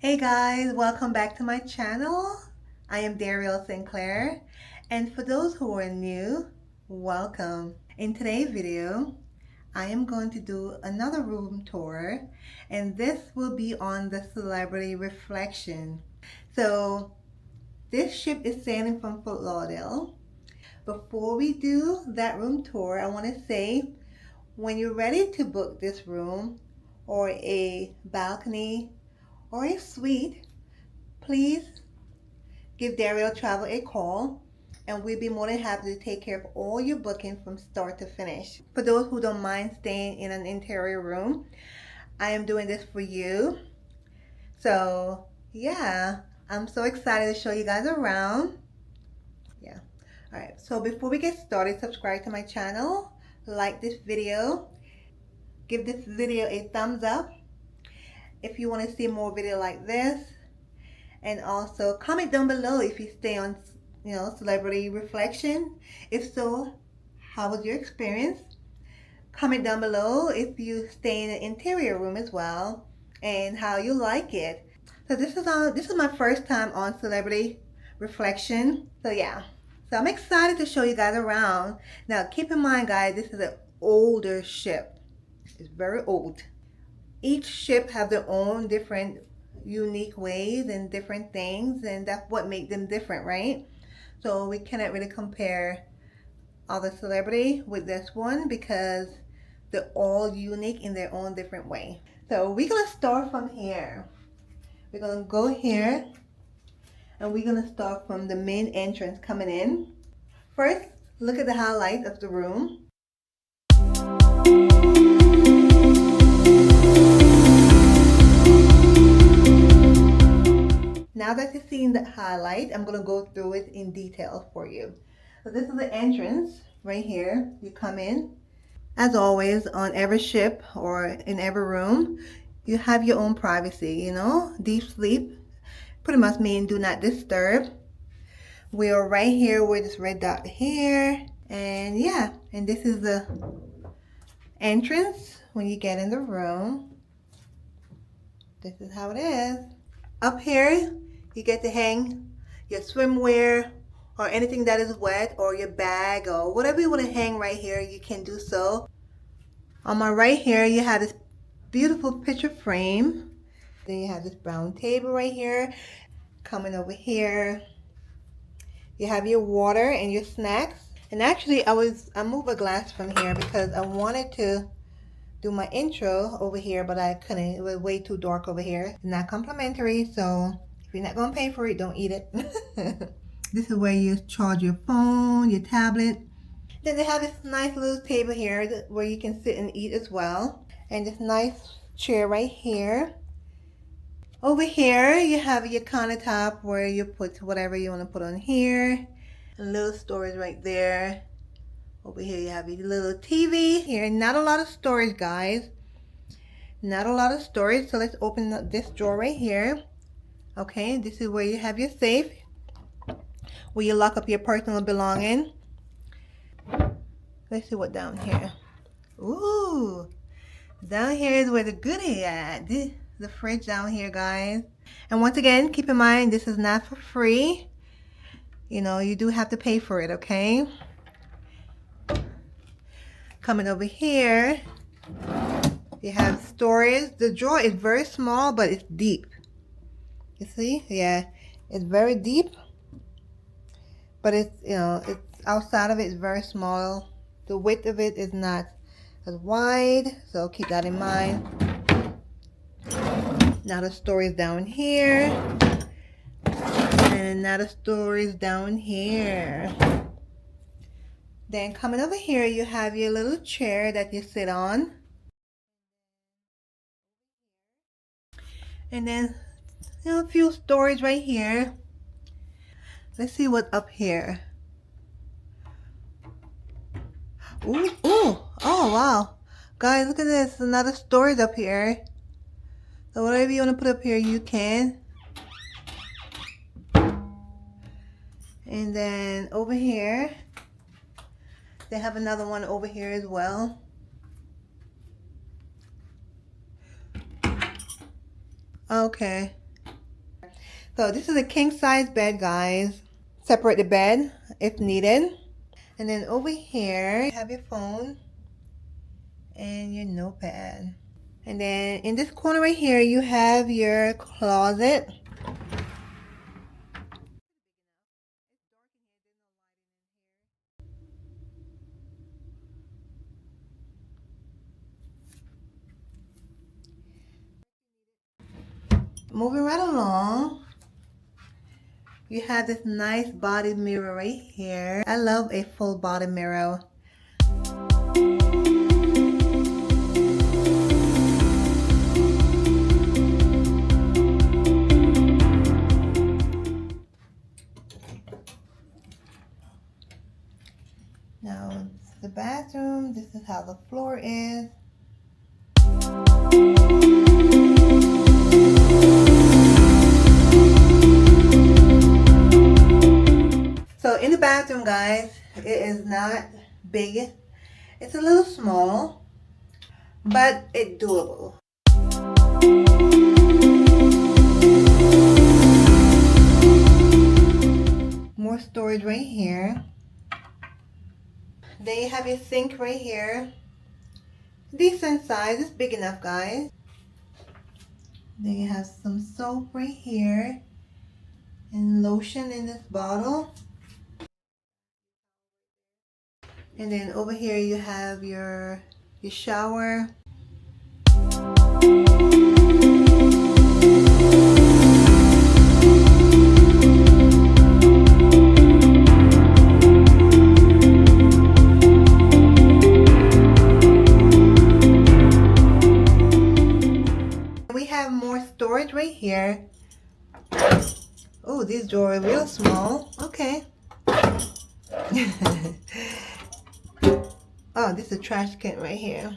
Hey guys, welcome back to my channel. I am Daryl Sinclair, and for those who are new, welcome. In today's video, I am going to do another room tour, and this will be on the Celebrity Reflection. So this ship is sailing from Fort Lauderdale. Before we do that room tour, I want to say when you're ready to book this room or a balcony or a suite, please give Daryl Travel a call and we'll be more than happy to take care of all your booking from start to finish. For those who don't mind staying in an interior room, I am doing this for you. So yeah, I'm so excited to show you guys around. Yeah. Alright, so before we get started, subscribe to my channel, like this video, give this video a thumbs up if you want to see more video like this. And also comment down below if you stay on, Celebrity Reflection. If so, how was your experience? Comment down below if you stay in an interior room as well and how you like it. So this is my first time on Celebrity Reflection. So yeah. So I'm excited to show you guys around. Now keep in mind guys, this is an older ship. It's very old. Each ship have their own different unique ways and different things, and that's what makes them different, right? So we cannot really compare other celebrity with this one because they're all unique in their own different way. So we're gonna start from here. We're gonna go here and we're gonna start from the main entrance coming in. First, look at the highlight of the room. Now that you've seen the highlight, I'm going to go through it in detail for you. So this is the entrance right here. You come in. As always, on every ship or in every room, you have your own privacy, Deep sleep pretty much means do not disturb. We are right here with this red dot here. And yeah, and this is the entrance when you get in the room. This is how it is. Up here, you get to hang your swimwear or anything that is wet, or your bag or whatever you want to hang right here, you can do so. On my right here, you have this beautiful picture frame. Then you have this brown table right here. Coming over here, you have your water and your snacks. And actually, I moved a glass from here because I wanted to do my intro over here, but I couldn't. It was way too dark over here. It's not complimentary, so if you're not gonna pay for it, don't eat it. This is where you charge your phone, your tablet. Then they have this nice little table here where you can sit and eat as well. And this nice chair right here. Over here, you have your countertop where you put whatever you want to put on here. A little storage right there. Over here you have your little TV here. Not a lot of storage, guys. Not a lot of storage. So let's open up this drawer right here. Okay, this is where you have your safe, where you lock up your personal belongings. Let's see what down here. Ooh, down here is where the goodie at. The fridge down here, guys. And once again, keep in mind this is not for free. You do have to pay for it, okay? Coming over here, you have storage. The drawer is very small, but it's deep. You see? Yeah, it's very deep, but it's, it's outside of it is very small. The width of it is not as wide, so keep that in mind. Now the storage down here, and now the storage down here. Then coming over here, you have your little chair that you sit on. And then, a few storage right here. Let's see what's up here. Ooh, ooh, oh wow. Guys, look at this, another storage up here. So whatever you want to put up here, you can. And then over here, they have another one over here as well. Okay. So this is a king size bed, guys. Separate the bed if needed. And then over here, you have your phone and your notepad. And then in this corner right here, you have your closet. Moving right along, you have this nice body mirror right here. I love a full body mirror. Now, this is the bathroom. This is how the floor is. So in the bathroom, guys, it is not big. It's a little small, but it's doable. More storage right here. Then you have your sink right here. Decent size, it's big enough, guys. Then you have some soap right here and lotion in this bottle. And then over here you have your shower. We have more storage right here. Oh, these drawers are real small. Okay. Oh, this is a trash can right here.